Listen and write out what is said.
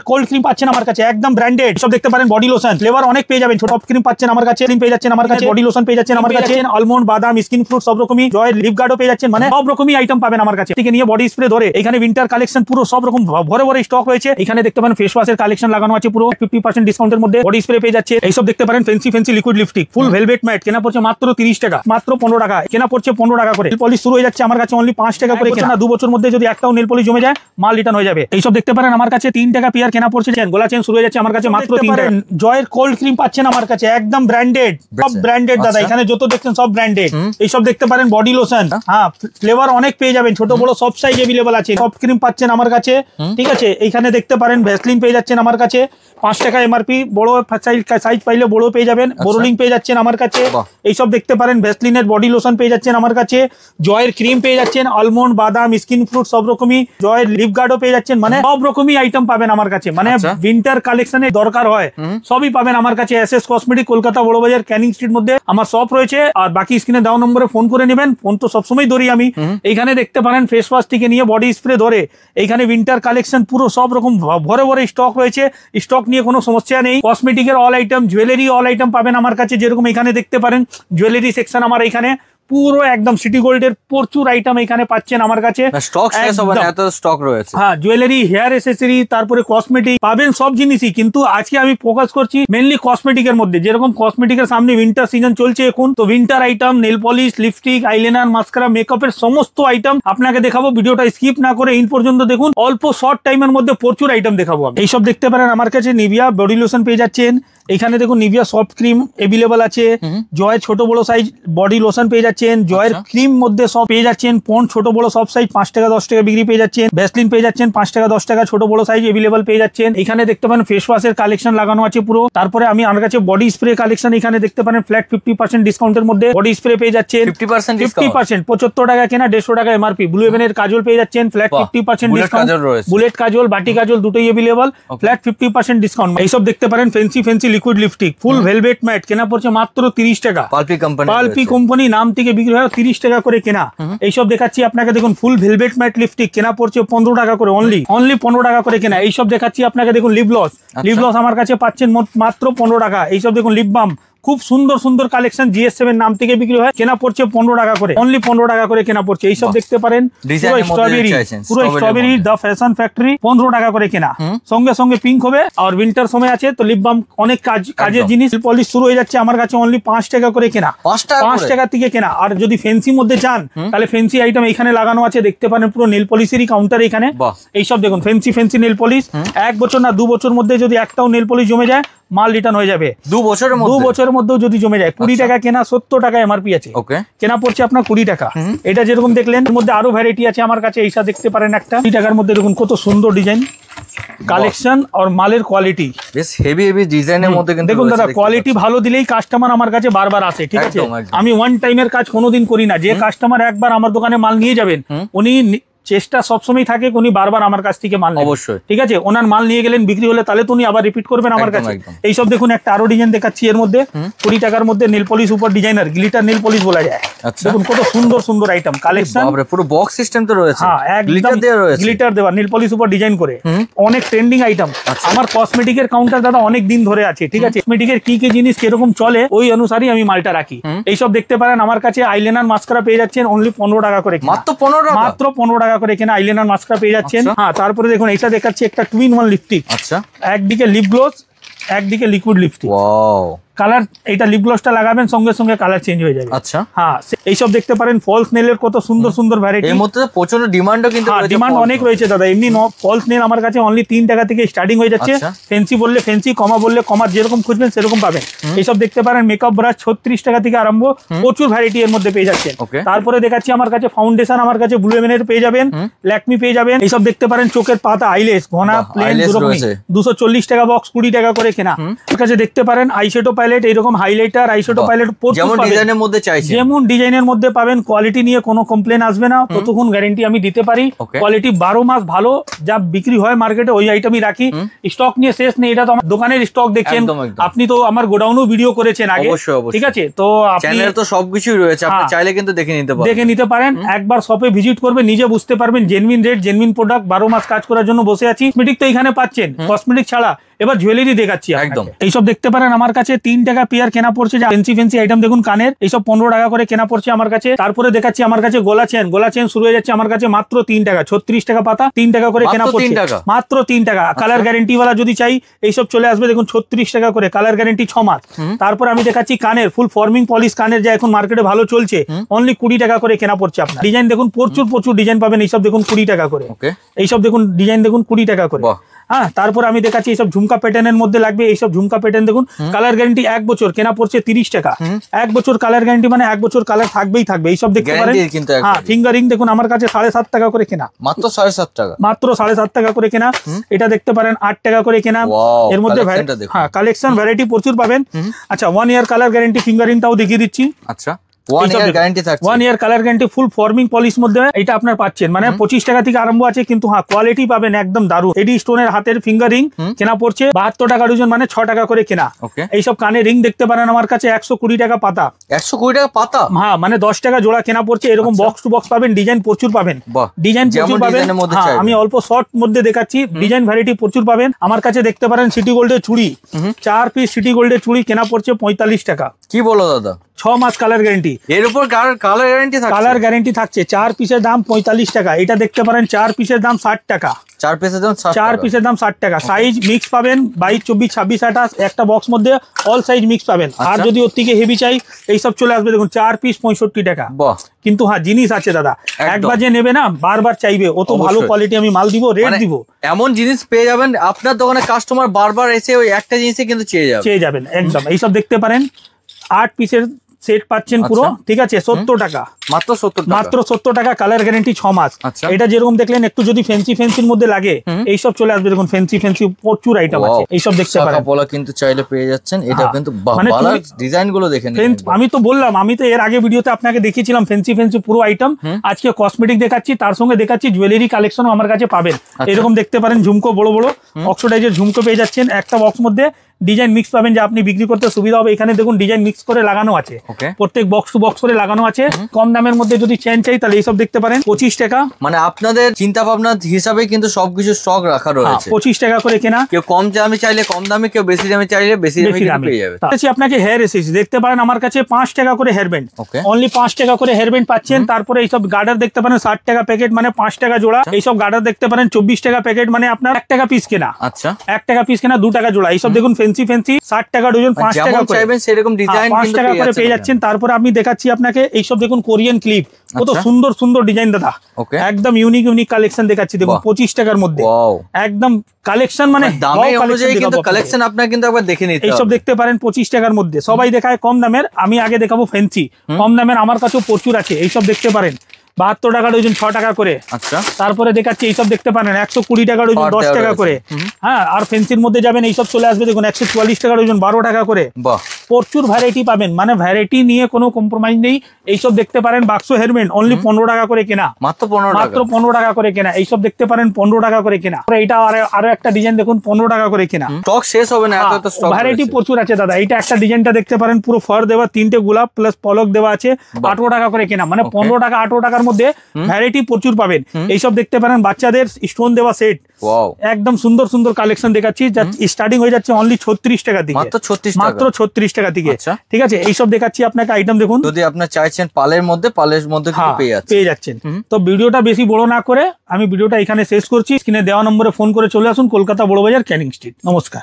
Cold cream পাচ্ছেন আমার কাছে একদম ব্র্যান্ডেড। সব দেখতে পারেন বডি লোশন ফ্লেভার অনেক পেয়ে যাবেন। ছোট ক্রিম পাচ্ছেন আমার কাছে, ক্রিম পেয়ে যাচ্ছেন আমার কাছে, বডি লোশন পেয়ে যাচ্ছেন আমার কাছে, আলমন্ড বাদাম স্কিন ফ্রুট সব রকমই, জয় লিপ গার্ডও পেয়ে যাচ্ছেন। মানে সব রকমই আইটেম পাবেন আমার কাছে থেকে নিয়ে বডি স্প্রে ধরে এখানে উইন্টার কালেকশন পুরো সব রকম ভরে ভরে স্টক রয়েছে। এখানে দেখতে পারেন ফেস ওয়াশের কালেকশন লাগানো আছে পুরো 50% ডিসকাউন্টের মধ্যে। বডি স্প্রে পেয়ে যাচ্ছে। এইসব দেখতে পারেন ফেন্সি লিকুইড লিপস্টিক ফুল ভেলভেট ম্যাট কেনা পড়ছে মাত্র 30 টাকা, মাত্র 15 টাকা কেনা পড়ছে 15 টাকা করে। পলিশ শুরু হয়ে যাচ্ছে আমার কাছে অনলি 5 টাকা করে কেনা। 2 বছর মধ্যে যদি একটাও নেল পলিশ জমে যায় মাল রিটার্ন হয়ে যাবে। এইসব দেখতে পারেন আমার কাছে 3 টাকা পিয়ার কেনা পড়ছে। গোলা চেন শুরু হয়ে যাচ্ছে আমার কাছে মাত্র 3 টাকা। জয়ের কোল্ড ক্রিম পাচ্ছেন আমার কাছে একদম ব্র্যান্ডেড, সব ব্র্যান্ডেড দাদা, এখানে যত দেখছেন সব ব্র্যান্ডেড। এইসব দেখতে পারেন বডি লোশন, হ্যাঁ ফ্লেভার অনেক পেয়ে যাবেন, ছোট বড় সব সাইজ अवेलेबल আছে। সফট ক্রিম পাচ্ছেন আমার কাছে, ঠিক আছে। এইখানে দেখতে পারেন ভ্যাসলিন পেয়ে যাচ্ছেন আমার কাছে 5 টাকা এমআরপি, বড় সাইজ পাইলে বড় পেয়ে যাবেন। বোরোলিং পেয়ে যাচ্ছেন আমার কাছে। এইসব দেখতে পারেন ভ্যাসলিনের বডি লোশন পেয়ে যাচ্ছেন আমার কাছে, জয়ের ক্রিম পেয়ে যাচ্ছেন, আলমন্ড বাদাম স্কিন ফ্রুট সব রকমই, জয়ের লিপ গার্ডও পেয়ে যাচ্ছেন। মানে সব রকমই আইটেম পাবেন আমার কাছে। মানে উইন্টার কালেকশনে দরকার হয় সবই পাবেন আমার কাছে। এসএস কসমেটিক কলকাতা বড় বাজার ক্যানিং স্ট্রিট মধ্যে আমার শপ রয়েছে। আর বাকি স্ক্রিনে দেওয়া নম্বরে ফোন করে নেবেন, ফোন তো সবসময় ধরি আমি। এইখানে দেখতে পারেন ফেস ওয়াশ থেকে নিয়ে বডি স্প্রে ধরে এইখানে উইন্টার কালেকশন পুরো সব রকম ভরে ভরে স্টক রয়েছে। স্টক নিয়ে কোনো সমস্যা নেই। কসমেটিকের all item, jewellery all item পাবেন আমার কাছে। যেরকম এখানে দেখতে পারেন জুয়েলারি সেকশন আমার এখানে পুরো একদম সিটি গোল্ডের প্রচুর আইটেম এখানে পাচ্ছেন আমার কাছে। স্টক শেষ হবে না, এত স্টক রয়েছে। হ্যাঁ জুয়েলারি, হেয়ার অ্যাসেসরি, তারপরে কসমেটিক পাবেন সব জিনিসই। কিন্তু আজকে আমি ফোকাস করছি মেইনলি কসমেটিকের মধ্যে। যেরকম কসমেটিকের সামনে উইন্টার সিজন চলছে এখন, তো winter item, nail polish, lipstick, eyeliner, mascara, মেকআপের সমস্ত আইটেম আপনাকে দেখাবো। ভিডিওটা স্কিপ না করে ইন পর্যন্ত দেখুন। অল্প শর্ট টাইমের মধ্যে প্রচুর আইটেম দেখাবো আমি। এইসব দেখতে পারেন আমার কাছে নিভিয়া বডি লোশন পেয়ে যাচ্ছেন। এখানে দেখুন নিভিয়া সফট ক্রিম अवेलेबल আছে। জয়ের ছোট বড় সাইজ বডি লোশন পেয়ে যাচ্ছেন। জয়ের ক্রিম মধ্যে সব পেয়ে যাচ্ছেন। পন্ড ছোট বড় সব সাইজ 5 টাকা 10 টাকা বিক্রি পেয়ে যাচ্ছেন। ভ্যাসলিন পেয়ে যাচ্ছেন 5 টাকা 10 টাকা, ছোট বড় সাইজ अवेलेबल পেয়ে যাচ্ছেন। এখানে দেখতে পারেন ফেস ওয়াশের কালেকশন লাগানো আছে পুরো। তারপরে আমি আমার কাছে বডি স্প্রে কালেকশন এখানে দেখতে পারেন ফ্ল্যাট 50% ডিসকাউন্টের মধ্যে বডি স্প্রে পেয়ে যাচ্ছেন। 50% 75 টাকা কেনা, 150 টাকা এমআরপি। ব্লু হেভেনের কাজল পেয়ে যাচ্ছেন ফ্ল্যাট 50% ডিসকাউন্ট। বুলেট কাজল, বাটি কাজল দুটোই अवेलेबल, ফ্ল্যাট 50% ডিসকাউন্ট। এইসব দেখতে পারেন ফেন্সি লিকুইড লিপস্টিক ফুল ভেলভেট ম্যাট কেনা পড়ছে মাত্র 30 টাকা। পালপি কোম্পানি নাম থেকে বিক্রি হয় 30 টাকা করে কেনা। এইসব দেখাচ্ছি আপনাকে, দেখুন ফুল ভেলভেট ম্যাট লিপস্টিক কেনা পড়ছে 15 টাকা করে, অনলি 15 টাকা করে কেনা। এইসব দেখাচ্ছি আপনাকে, দেখুন লিপ গ্লস আমার কাছে পাচ্ছেন মাত্র 15 টাকা। এইসব দেখুন লিপ বাম, খুব সুন্দর সুন্দর কালেকশন, GS7 নাম থেকে বিক্রি হয়, কেনা পড়ছে 15 টাকা করে, অনলি 15 টাকা করে কেনা পড়ছে। এইসব দেখতে পারেন পুরো স্ট্রবেরি দ্য ফ্যাশন ফ্যাক্টরি 15 টাকা করে কেনা। সঙ্গে সঙ্গে পিঙ্ক হবে। আর উইন্টার সময় আছে তো লিপ বাম অনেক কাজের জিনিস। পলিশ শুরু হয়ে যাচ্ছে আমার কাছে অনলি 5 টাকা করে কেনা, 5 টাকা থেকে কেনা। আর যদি ফেন্সি মধ্যে চান তাহলে ফেন্সি আইটেম এখানে লাগানো আছে, দেখতে পারেন পুরো নেল পলিশেরই কাউন্টার এখানে। এইসব দেখুন ফেন্সি নেল পলিশ 1 বছর না 2 বছর মধ্যে যদি একটাও নেল পলিশ জমে যায় মাল রিটার্ন হয়ে যাবে। 2 বছরের মধ্যেও যদি জমে যায়। 20 টাকা কেনা, 70 টাকা এমআরপি আছে, কেনা পড়ছে আপনার 20 টাকা। এটা যেরকম দেখলেন এর মধ্যে আরো ভ্যারাইটি আছে আমার কাছে। এইটা দেখতে পারেন একটা 20 টাকার মধ্যে দেখুন কত সুন্দর ডিজাইন কালেকশন আর মালের কোয়ালিটি বেশ হেভি ডিজাইনের মধ্যে। কিন্তু দেখুন দাদা কোয়ালিটি ভালো দিলেই কাস্টমার আমার কাছে বারবার আসে, ঠিক আছে। আমি ওয়ান টাইমের কাজ কোনোদিন করি না। যে কাস্টমার একবার আমার দোকানে মাল নিয়ে যাবেন উনি চেষ্টা সবসময় থাকে উনি বারবার আমার কাছ থেকে মাল নেবেন, অবশ্যই, ঠিক আছে। ওনার মাল নিয়ে গেলেন বিক্রি হলে তাহলে তো উনি আবার রিপিট করবেন আমার কাছে। এইসব দেখুন একটা আরো ডিজাইন দেখাচ্ছি এর মধ্যে 20 টাকার মধ্যে নেল পলিশ উপর ডিজাইনার গ্লিটার নেল পলিশ বলা যায়। দেখুন কত সুন্দর সুন্দর আইটেম কালেকশন, পুরো বক্স সিস্টেম তো রয়েছে। হ্যাঁ গ্লিটার দেওয়া নেল পলিশ উপর ডিজাইন করে, অনেক ট্রেন্ডিং আইটেম। আমার কসমেটিকের কাউন্টার দাদা অনেক দিন ধরে আছে, ঠিক আছে। কসমেটিকের কি কি জিনিস কিরকম চলে ওই অনুসারে আমি মালটা রাখি। এইসব দেখতে পারেন আমার কাছে আইলাইনার মাস্কারা পেয়ে যাচ্ছেন অনলি 15 টাকা করে, মাত্র 15 টাকা করে কেনা আইলাইনার মাস্কারা পেয়ে যাচ্ছেন। হ্যাঁ তারপরে দেখুন এটা দেখাচ্ছি একটা 2-in-1 লিপস্টিক। আচ্ছা একদিকে লিপ গ্লস একদিকে লিকুইড লিপস্টিক। ওয়াও কালার, এটা লিপ গ্লসটা লাগাবেন সঙ্গে সঙ্গে কালার চেঞ্জ হয়ে যাবে। আচ্ছা হ্যাঁ এইসব দেখতে পারেন ফলস নেলের কত সুন্দর সুন্দর ভ্যারাইটি। এর মধ্যে প্রচুর ডিমান্ডও কিন্তু রয়েছে, ডিমান্ড অনেক রয়েছে দাদা। এমনি ফলস নেল আমার কাছে অনলি 3 টাকা থেকে স্টার্টিং হয়ে যাচ্ছে। ফেন্সি বললে ফেন্সি, কমা বললে কমা, যেরকম খুঁজবেন সেরকম পাবেন। এইসব দেখতে পারেন মেকআপ ব্রাশ 36 টাকা থেকে আরম্ভ, প্রচুর ভ্যারাইটি এর মধ্যে পেয়ে যাচ্ছেন। তারপরে দেখাচ্ছি আমার কাছে ফাউন্ডেশন আমার কাছে ব্লু হেভেনের পেয়ে যাবেন, ল্যাকমি পেয়ে যাবেন। এইসব দেখতে পারেন চোখের পাতা আইলেস ঘনা প্লেন 240 টাকা বক্স 20 টাকা করে কেনা। আমার কাছে দেখতে পারেন আইশ্যাডো পাইলেট, এরকম হাইলাইটার, আইশ্যাডো পাইলেট যেমন ডিজাইনের মধ্যে চাইছেন, যেমন ডিজাইনের মধ্যে পাবেন। কোয়ালিটি নিয়ে কোনো কমপ্লেন আসবে না, ততক্ষণ গ্যারান্টি আমি দিতে পারি। কোয়ালিটি 12 মাস ভালো যা বিক্রি হয় মার্কেটে ওই আইটেমই রাখি। স্টক নিয়ে শেষ নেই, এটা তো আমার দোকানের স্টক দেখছেন, আপনি তো আমার গোডাউনও ভিডিও করেছেন আগে, ঠিক আছে? তো চ্যানেলে তো সবকিছুই রয়েছে, আপনি চাইলে কিন্তু দেখে নিতে পারেন। একবার শপে ভিজিট করবে, নিজে বুঝতে পারবেন জেনুইন রেট, জেনুইন প্রোডাক্ট। 12 মাস কাজ করার জন্য বসে আছি। কসমেটিক তো এখানে পাচ্ছেন, কসমেটিক ছাড়া এবার জুয়েলারি দেখাচ্ছি একদম। এইসব দেখতে পারেন আমার কাছে 3 টাকা পেয়ার কেনা পড়ছে। ফেন্সি আইটেম দেখুন, কানের এইসব 15 টাকা করে কেনা পড়ছে আমার কাছে। তারপরে দেখাচ্ছি আমার কাছে গোলা চেন শুরু হয়ে যাচ্ছে আমার কাছে মাত্র 3 টাকা, 36 টাকা পাতা, 3 টাকা করে কেনা পড়ছে, মাত্র 3 টাকা। কালার গ্যারেন্টি ওয়ালা যদি চাই এইসব চলে আসবে, দেখুন 36 টাকা করে, কালার গ্যারেন্টি 6 মাস। তারপর আমি দেখাচ্ছি কানের ফুল ফর্মিং পলিশ কানের, যা এখন মার্কেটে ভালো চলছে, অনলি 20 টাকা করে কেনা পড়ছে আপনার। ডিজাইন দেখুন, প্রচুর ডিজাইন পাবেন। এইসব দেখুন 20 টাকা করে, এইসব দেখুন ডিজাইন দেখুন 20 টাকা করে। হ্যাঁ, তারপর আমি দেখাচ্ছি এইসব ঝুমকা প্যাটার্নের মধ্যে লাগবে। এইসব ঝুমকা প্যাটার্ন দেখুন, কালার গ্যারান্টি 1 বছর, কেনা পড়ছে 30 টাকা। 1 বছর কালার গ্যারান্টি মানে 1 বছর কালার থাকবেই থাকবে। এইসব দেখতে পারেন। হ্যাঁ, ফিঙ্গারিং দেখুন আমার কাছে 7.5 টাকা করে কেনা, মাত্র 7.5 টাকা, মাত্র 7.5 টাকা করে কেনা। এটা দেখতে পারেন 8 টাকা করে কেনা। এর মধ্যে হ্যাঁ কালেকশন ভ্যারাইটি প্রচুর পাবেন। আচ্ছা, 1 ইয়ার কালার গ্যারান্টি ফিঙ্গারিংটাও দেখিয়ে দিচ্ছি। আচ্ছা, 1 year colour guarantee full forming polish মধ্যে এটা আপনার পাচ্ছেন, মানে 25 টাকা থেকে আরম্ভ আছে, কিন্তু হ্যাঁ কোয়ালিটি পাবেন একদম দারুণ। এডি স্টোনের হাতের ফিঙ্গারিং কেনা পড়ছে 72 টাকা ডজন, মানে 6 টাকা করে কেনা। এইসব কানে রিং দেখতে পারেন আমার কাছে 120 টাকা পাতা, 120 টাকা পাতা। হ্যাঁ, মানে 10 টাকা জোড়া কেনা পড়ছে। এরকম বক্স টু বক্স পাবেন, ডিজাইন প্রচুর পাবেন, ডিজাইন প্রচুর পাবেন। আমি অল্প শর্ট মধ্যে দেখাচ্ছি, ডিজাইন ভ্যারাইটি প্রচুর পাবেন। আমার কাছে দেখতে পারেন সিটি গোল্ডের চুড়ি, 4 পিস সিটি গোল্ডের চুড়ি কেনা পড়ছে 45 টাকা। কি বলো দাদা? 6 মাস কালার গ্যারান্টি, এর উপর কালার গ্যারান্টি থাকছে। 4 পিসের দাম 45 টাকা। এটা দেখতে পারেন 4 পিসের দাম 60 টাকা, 4 পিসের দাম 60 টাকা। সাইজ মিক্স পাবেন 22, 24, 26, 28, একটা বক্স মধ্যে অল সাইজ মিক্স পাবেন। আর যদি ওর থেকে হেভি চাই এইসব চলে আসবে, দেখুন 4 পিস 65 টাকা। কিন্তু হ্যাঁ, জিনিস আছে দাদা, একবার যে নেবে না বারবার চাইবে, ও তো ভালো কোয়ালিটি আমি মাল দিব, রেট দিব। এমন জিনিস পেয়ে যাবেন আপনার দোকানে, কাস্টমার বারবার এসে ওই একটা জিনিসই কিন্তু চেয়ে যাবেন একদম। এইসব দেখতে পারেন 8 পিসের সেট পাচ্ছেন পুরো, ঠিক আছে, 70 টাকা, মাত্র 70 টাকা। কালার গ্যারান্টি 6 মাস। এটা যেরকম দেখলেন, একটু যদি ফেন্সির মধ্যে লাগে এইসব চলে আসবে, দেখুন ফেন্সি প্রচুর আইটেম আছে। এইসব দেখতে পারেন, কিন্তু চাইলে পেয়ে যাচ্ছেন। এটা কিন্তু ভালো ডিজাইন গুলো দেখেন। আমি তো বললাম, আমি তো এর আগে ভিডিওতে আপনাকে দেখিয়েছিলাম ফেন্সি পুরো আইটেম। আজকে কসমেটিক দেখাচ্ছি, তার সঙ্গে দেখাচ্ছি জুয়েলারি কালেকশনও আমার কাছে পাবেন। এরকম দেখতে পারেন ঝুমকো, বড় বড় অক্সিডাইজের ঝুমকো পেয়ে যাচ্ছেন। একটা বক্স মধ্যে ডিজাইন মিক্স পাবেন, যে আপনি বিক্রি করতে সুবিধা হবে। এখানে দেখুন ডিজাইন মিক্স করে লাগানো আছে, প্রত্যেক বক্স টু বক্স করে লাগানো আছে। কম দামের মধ্যে যদি চেন চাই তাহলে এইসব দেখতে পারেন 25 টাকা। মানে আপনাদের চিন্তা ভাবনা হিসাবে কিন্তু সবকিছু স্টক রাখা রয়েছে। 25 টাকা করে কেনা। কেউ কম দামে চাইলে কম দামে, কেউ বেশি দামে চাইলে বেশি দামে পেয়ে যাবে। আপনাকে হেয়ার এসেস দেখতে পারেন আমার কাছে 5 টাকা করে হেয়ার ব্যান্ড, অনলি 5 টাকা করে হেয়ার ব্যান্ড পাচ্ছেন। তারপরে এইসব গার্ডার দেখতে পারেন 60 টাকা প্যাকেট, মানে 5 টাকা জোড়া। এইসব গার্ডার দেখতে পারেন 24 টাকা প্যাকেট, মানে আপনার 1 টাকা পিস কেনা। আচ্ছা, 1 টাকা পিস কেনা, 2 টাকা জোড়া। এইসব দেখুন ফেন্সি 60 টাকা ডজন, 5 টাকা করে চাইবেন সেরকম ডিজাইন 5 টাকা করে পেয়ে যাচ্ছেন। তারপরে আমি দেখাচ্ছি আপনাকে এইসব দেখুন কোরিয়ান ক্লিপ, কত সুন্দর সুন্দর ডিজাইন দাদা, একদম ইউনিক কালেকশন দেখাচ্ছি। দেখুন 25 টাকার মধ্যে একদম কালেকশন, মানে দামে অনুযায়ী কিন্তু কালেকশন আপনারা কিন্তু একবার দেখে নিতে হবে। এইসব দেখতে পারেন 25 টাকার মধ্যে। সবাই দেখায় কম দামের, আমি আগে দেখাবো ফেন্সি। কম দামের আমার কাছেও প্রচুর আছে। এইসব দেখতে পারেন 72 টাকা ডজন, 6 টাকা করে। আচ্ছা, তারপরে দেখাচ্ছি এইসব দেখতে পারেন 120 টাকা ডজন, 10 টাকা করে। হ্যাঁ, আর ফেন্সির মধ্যে যাবেন এইসব চলে আসবে, দেখুন 144 টাকা ডজন, 12 টাকা করে। প্রচুর ভ্যারাইটি পাবেন, মানে ভ্যারাইটি নিয়ে কোনো কম্প্রোমাইজ নেই। এইসব দেখতে পারেন বাক্স হেয়ারব্যান্ড, অনলি 15 টাকা করে কেনা, মাত্র 15 টাকা করে কেনা। এইসব দেখতে পারেন 15 টাকা করে কেনা। এইটা আরো একটা ডিজাইন দেখুন 15 টাকা করে কেনা। স্টক শেষ হবে না, এত স্টক ভ্যারাইটি প্রচুর আছে দাদা। এইটা একটা ডিজাইনটা দেখতে পারেন পুরো ফর দেওয়া, 3টে গোলাপ প্লাস পলক দেওয়া আছে, 18 টাকা করে কেনা, মানে 15 টাকা 18 টাকার মধ্যে ভ্যারাইটি প্রচুর পাবেন। এইসব দেখতে পারেন বাচ্চাদের স্টোন দেওয়া সেট, একদম সুন্দর সুন্দর কালেকশন দেখাচ্ছি। স্টার্টিং হয়ে যাচ্ছে অনলি 36 টাকা থেকে, মাত্র 36 টাকা থেকে, ঠিক আছে। এইসব দেখাচ্ছি আপনাকে আইটেম দেখুন, যদি আপনার চাইছেন পালের মধ্যে পেয়ে যাচ্ছেন। তো ভিডিওটা বেশি বড় না করে আমি ভিডিওটা এখানে শেষ করছি। স্ক্রিনে দেওয়া নম্বরে ফোন করে চলে আসুন, কলকাতা বড়বাজার, ক্যানিং স্ট্রিট। নমস্কার।